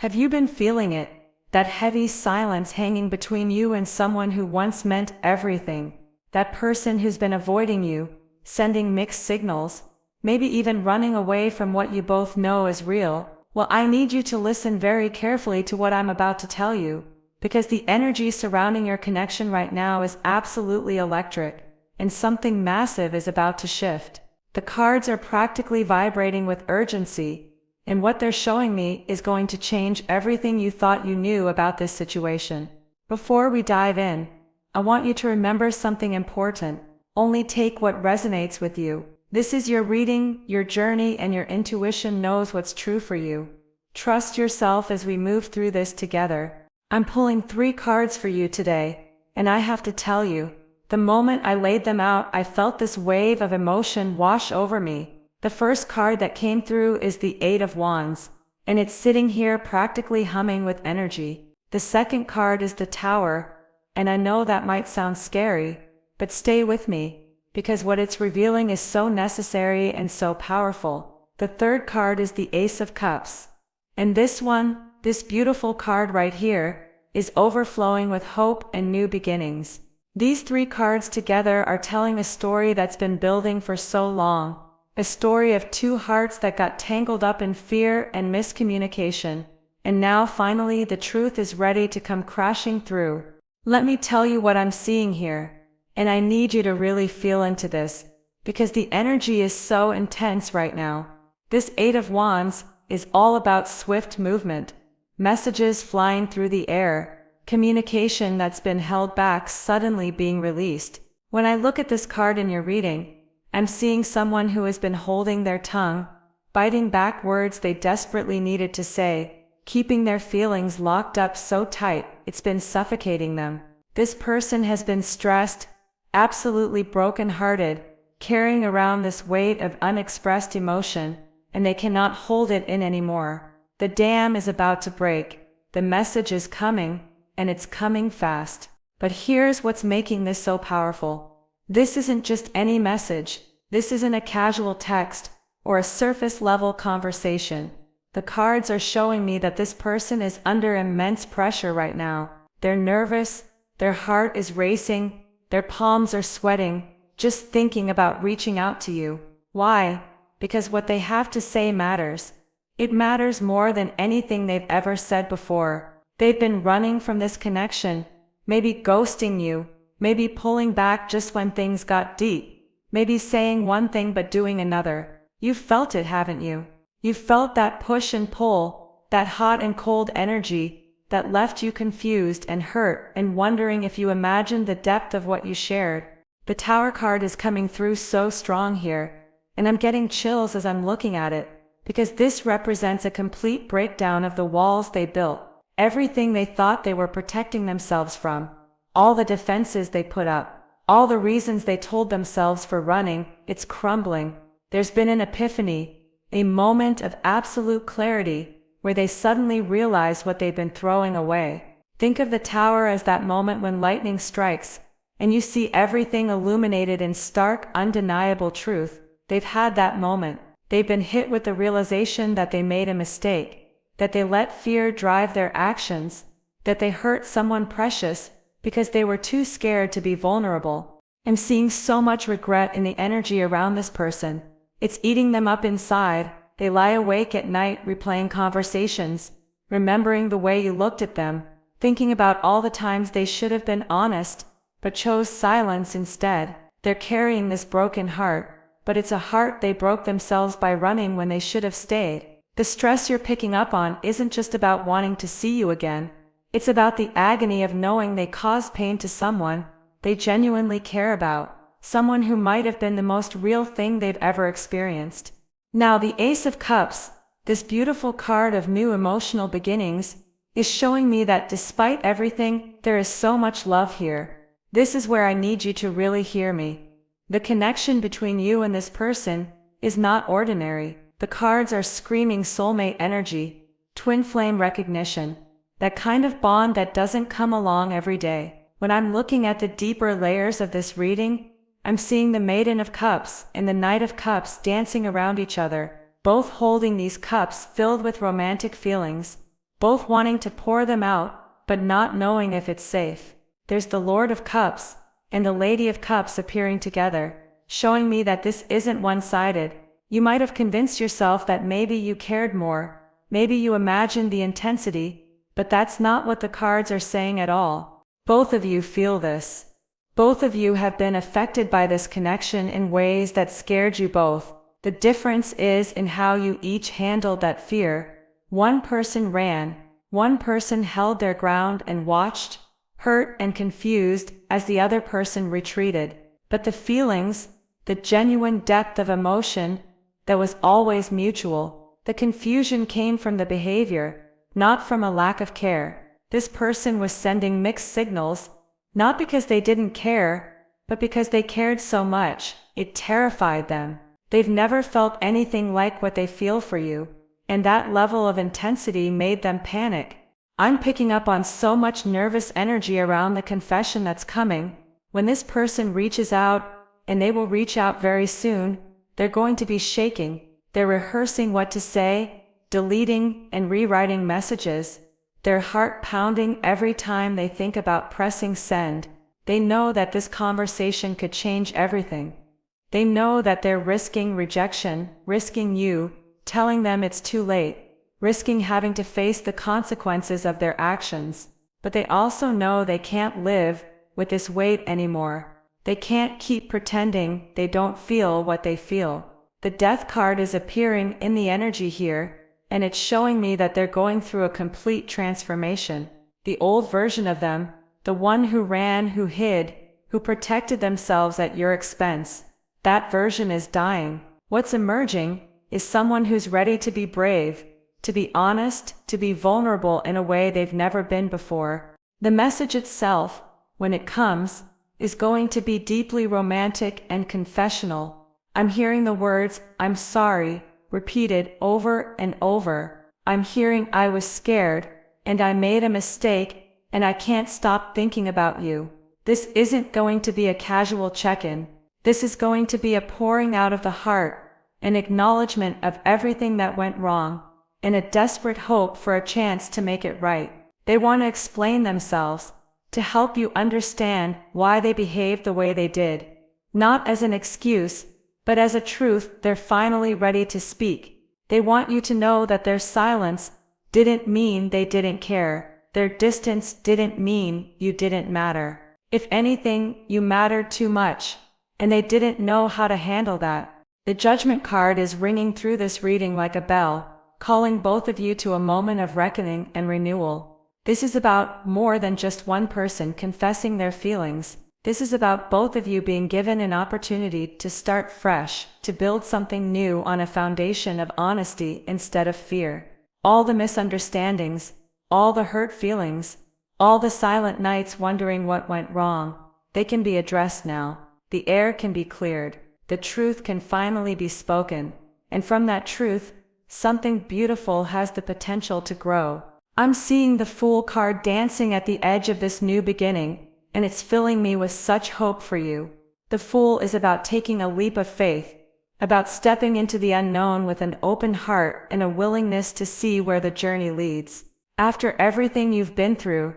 Have you been feeling it? That heavy silence hanging between you and someone who once meant everything. That person who's been avoiding you, sending mixed signals, maybe even running away from what you both know is real. Well, I need you to listen very carefully to what I'm about to tell you, because the energy surrounding your connection right now is absolutely electric, and something massive is about to shift. The cards are practically vibrating with urgency, and what they're showing me is going to change everything you thought you knew about this situation. Before we dive in, I want you to remember something important. Only take what resonates with you. This is your reading, your journey, and your intuition knows what's true for you. Trust yourself as we move through this together. I'm pulling 3 cards for you today, and I have to tell you, the moment I laid them out, I felt this wave of emotion wash over me. The first card that came through is the 8 of Wands, and it's sitting here practically humming with energy. The second card is the Tower, and I know that might sound scary, but stay with me, because what it's revealing is so necessary and so powerful. The third card is the Ace of Cups, and this one, this beautiful card right here, is overflowing with hope and new beginnings. These 3 cards together are telling a story that's been building for so long. A story of 2 hearts that got tangled up in fear and miscommunication, and now finally the truth is ready to come crashing through. Let me tell you what I'm seeing here, and I need you to really feel into this, because the energy is so intense right now. This 8 of Wands is all about swift movement, messages flying through the air, communication that's been held back suddenly being released. When I look at this card in your reading, I'm seeing someone who has been holding their tongue, biting back words they desperately needed to say, keeping their feelings locked up so tight it's been suffocating them. This person has been stressed, absolutely broken-hearted, carrying around this weight of unexpressed emotion, and they cannot hold it in anymore. The dam is about to break, the message is coming, and it's coming fast. But here's what's making this so powerful. This isn't just any message. This isn't a casual text or a surface-level conversation. The cards are showing me that this person is under immense pressure right now. They're nervous, their heart is racing, their palms are sweating, just thinking about reaching out to you. Why? Because what they have to say matters. It matters more than anything they've ever said before. They've been running from this connection, maybe ghosting you, maybe pulling back just when things got deep. Maybe saying one thing but doing another. You've felt it, haven't you? You've felt that push and pull, that hot and cold energy, that left you confused and hurt and wondering if you imagined the depth of what you shared. The Tower card is coming through so strong here, and I'm getting chills as I'm looking at it, because this represents a complete breakdown of the walls they built, everything they thought they were protecting themselves from, all the defenses they put up. All the reasons they told themselves for running, it's crumbling. There's been an epiphany, a moment of absolute clarity, where they suddenly realize what they've been throwing away. Think of the Tower as that moment when lightning strikes, and you see everything illuminated in stark, undeniable truth. They've had that moment. They've been hit with the realization that they made a mistake, that they let fear drive their actions, that they hurt someone precious, because they were too scared to be vulnerable. I'm seeing so much regret in the energy around this person. It's eating them up inside. They lie awake at night replaying conversations, remembering the way you looked at them, thinking about all the times they should have been honest, but chose silence instead. They're carrying this broken heart, but it's a heart they broke themselves by running when they should have stayed. The stress you're picking up on isn't just about wanting to see you again. It's about the agony of knowing they caused pain to someone they genuinely care about, someone who might have been the most real thing they've ever experienced. Now the Ace of Cups, this beautiful card of new emotional beginnings, is showing me that despite everything, there is so much love here. This is where I need you to really hear me. The connection between you and this person is not ordinary. The cards are screaming soulmate energy, twin flame recognition, that kind of bond that doesn't come along every day. When I'm looking at the deeper layers of this reading, I'm seeing the Maiden of Cups and the Knight of Cups dancing around each other, both holding these cups filled with romantic feelings. both wanting to pour them out, but not knowing if it's safe. There's the Lord of Cups and the Lady of Cups appearing together, showing me that this isn't one-sided. You might have convinced yourself that maybe you cared more, maybe you imagined the intensity, but that's not what the cards are saying at all. Both of you feel this. Both of you have been affected by this connection in ways that scared you both. The difference is in how you each handled that fear. One person ran, one person held their ground and watched, hurt and confused, as the other person retreated. But the feelings, the genuine depth of emotion, that was always mutual. The confusion came from the behavior, not from a lack of care. This person was sending mixed signals, not because they didn't care, but because they cared so much, it terrified them. They've never felt anything like what they feel for you, and that level of intensity made them panic. I'm picking up on so much nervous energy around the confession that's coming. When this person reaches out, and they will reach out very soon, they're going to be shaking. They're rehearsing what to say, deleting and rewriting messages. Their heart pounding every time they think about pressing send. They know that this conversation could change everything. They know that they're risking rejection, risking you, telling them it's too late, risking having to face the consequences of their actions. But they also know they can't live with this weight anymore. They can't keep pretending they don't feel what they feel. The Death card is appearing in the energy here, and it's showing me that they're going through a complete transformation. The old version of them, the one who ran, who hid, who protected themselves at your expense, that version is dying. What's emerging is someone who's ready to be brave, to be honest, to be vulnerable in a way they've never been before. The message itself, when it comes, is going to be deeply romantic and confessional. I'm hearing the words, "I'm sorry," repeated over and over. I'm hearing, "I was scared, and I made a mistake, and I can't stop thinking about you." This isn't going to be a casual check-in. This is going to be a pouring out of the heart, an acknowledgement of everything that went wrong, and a desperate hope for a chance to make it right. They want to explain themselves, to help you understand why they behaved the way they did. Not as an excuse, but as a truth they're finally ready to speak. They want you to know that their silence didn't mean they didn't care. Their distance didn't mean you didn't matter. If anything, you mattered too much, and they didn't know how to handle that. The Judgment card is ringing through this reading like a bell, calling both of you to a moment of reckoning and renewal. This is about more than just one person confessing their feelings. This is about both of you being given an opportunity to start fresh, to build something new on a foundation of honesty instead of fear. All the misunderstandings, all the hurt feelings, all the silent nights wondering what went wrong, they can be addressed now. The air can be cleared. The truth can finally be spoken. And from that truth, something beautiful has the potential to grow. I'm seeing the Fool card dancing at the edge of this new beginning, and it's filling me with such hope for you. The Fool is about taking a leap of faith, about stepping into the unknown with an open heart and a willingness to see where the journey leads. After everything you've been through,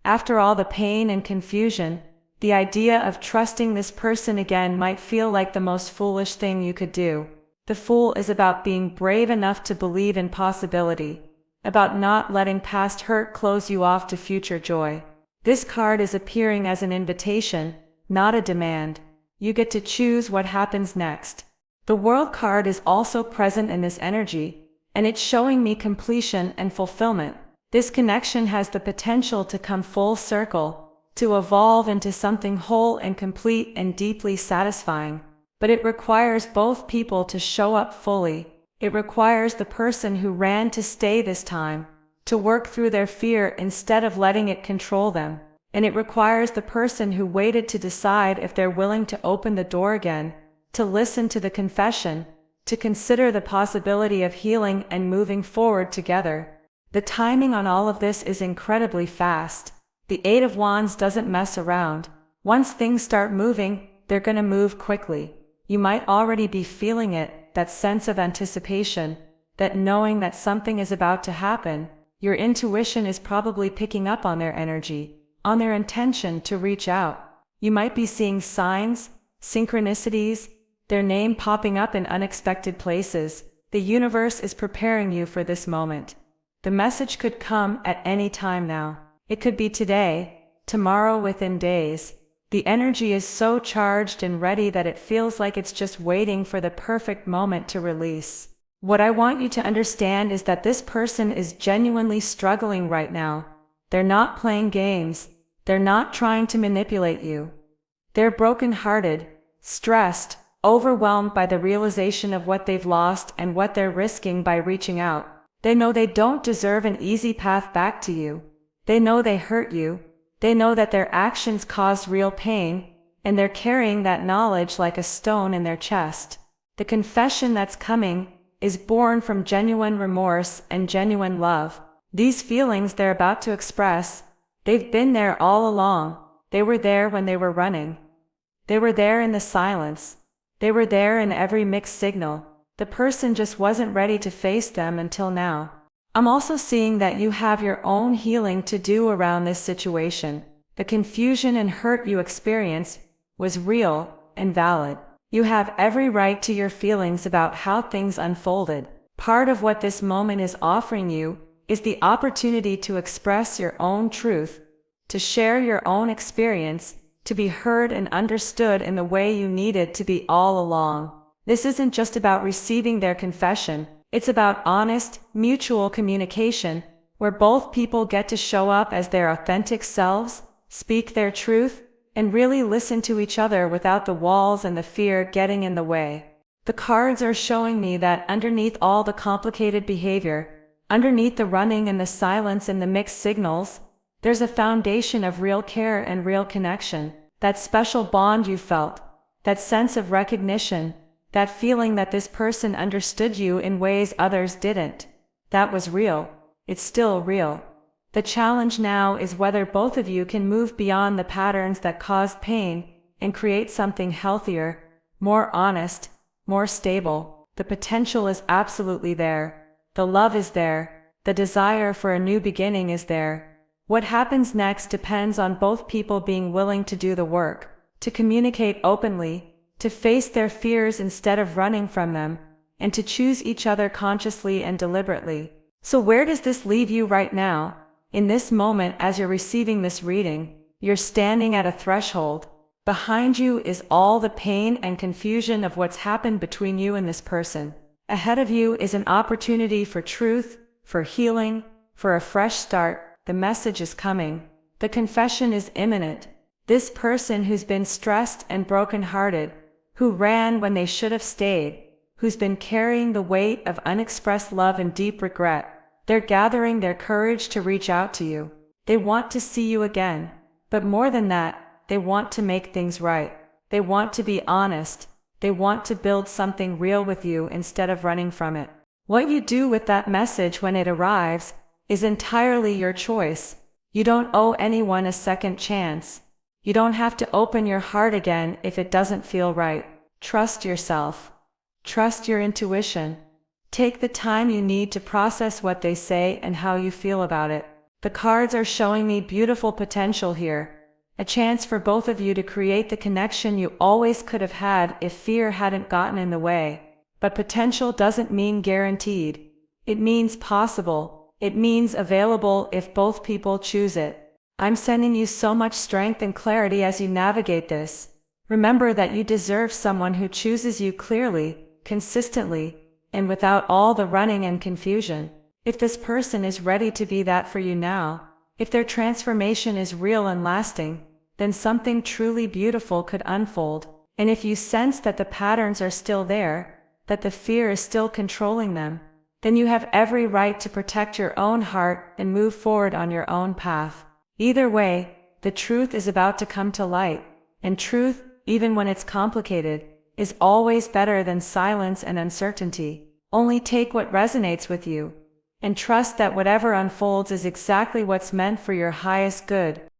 after all the pain and confusion, the idea of trusting this person again might feel like the most foolish thing you could do. The Fool is about being brave enough to believe in possibility, about not letting past hurt close you off to future joy. This card is appearing as an invitation, not a demand. You get to choose what happens next. The World card is also present in this energy, and it's showing me completion and fulfillment. This connection has the potential to come full circle, to evolve into something whole and complete and deeply satisfying. But it requires both people to show up fully. It requires the person who ran to stay this time, to work through their fear instead of letting it control them. And it requires the person who waited to decide if they're willing to open the door again, to listen to the confession, to consider the possibility of healing and moving forward together. The timing on all of this is incredibly fast. The Eight of Wands doesn't mess around. Once things start moving, they're gonna move quickly. You might already be feeling it, that sense of anticipation, that knowing that something is about to happen. Your intuition is probably picking up on their energy, on their intention to reach out. You might be seeing signs, synchronicities, their name popping up in unexpected places. The universe is preparing you for this moment. The message could come at any time now. It could be today, tomorrow, within days. The energy is so charged and ready that it feels like it's just waiting for the perfect moment to release. What I want you to understand is that this person is genuinely struggling right now. They're not playing games. They're not trying to manipulate you. They're broken-hearted, stressed, overwhelmed by the realization of what they've lost and what they're risking by reaching out. They know they don't deserve an easy path back to you. They know they hurt you. They know that their actions caused real pain, and they're carrying that knowledge like a stone in their chest. The confession that's coming is born from genuine remorse and genuine love. These feelings they're about to express, they've been there all along. They were there when they were running. They were there in the silence. They were there in every mixed signal. The person just wasn't ready to face them until now. I'm also seeing that you have your own healing to do around this situation. The confusion and hurt you experienced was real and valid. You have every right to your feelings about how things unfolded. Part of what this moment is offering you is the opportunity to express your own truth, to share your own experience, to be heard and understood in the way you needed to be all along. This isn't just about receiving their confession, it's about honest, mutual communication, where both people get to show up as their authentic selves, speak their truth, and really listen to each other without the walls and the fear getting in the way. The cards are showing me that underneath all the complicated behavior, underneath the running and the silence and the mixed signals, there's a foundation of real care and real connection. That special bond you felt, that sense of recognition, that feeling that this person understood you in ways others didn't. That was real. It's still real. The challenge now is whether both of you can move beyond the patterns that caused pain and create something healthier, more honest, more stable. The potential is absolutely there. The love is there. The desire for a new beginning is there. What happens next depends on both people being willing to do the work, to communicate openly, to face their fears instead of running from them, and to choose each other consciously and deliberately. So where does this leave you right now? In this moment, as you're receiving this reading, you're standing at a threshold. Behind you is all the pain and confusion of what's happened between you and this person. Ahead of you is an opportunity for truth, for healing, for a fresh start. The message is coming. The confession is imminent. This person who's been stressed and broken-hearted, who ran when they should have stayed, who's been carrying the weight of unexpressed love and deep regret, they're gathering their courage to reach out to you. They want to see you again. But more than that, they want to make things right. They want to be honest. They want to build something real with you instead of running from it. What you do with that message when it arrives is entirely your choice. You don't owe anyone a second chance. You don't have to open your heart again if it doesn't feel right. Trust yourself. Trust your intuition. Take the time you need to process what they say and how you feel about it. The cards are showing me beautiful potential here. A chance for both of you to create the connection you always could have had if fear hadn't gotten in the way. But potential doesn't mean guaranteed. It means possible. It means available if both people choose it. I'm sending you so much strength and clarity as you navigate this. Remember that you deserve someone who chooses you clearly, consistently, and without all the running and confusion. If this person is ready to be that for you now, if their transformation is real and lasting, then something truly beautiful could unfold. And if you sense that the patterns are still there, that the fear is still controlling them, then you have every right to protect your own heart and move forward on your own path. Either way, the truth is about to come to light, and truth, even when it's complicated, is always better than silence and uncertainty. Only take what resonates with you, and trust that whatever unfolds is exactly what's meant for your highest good.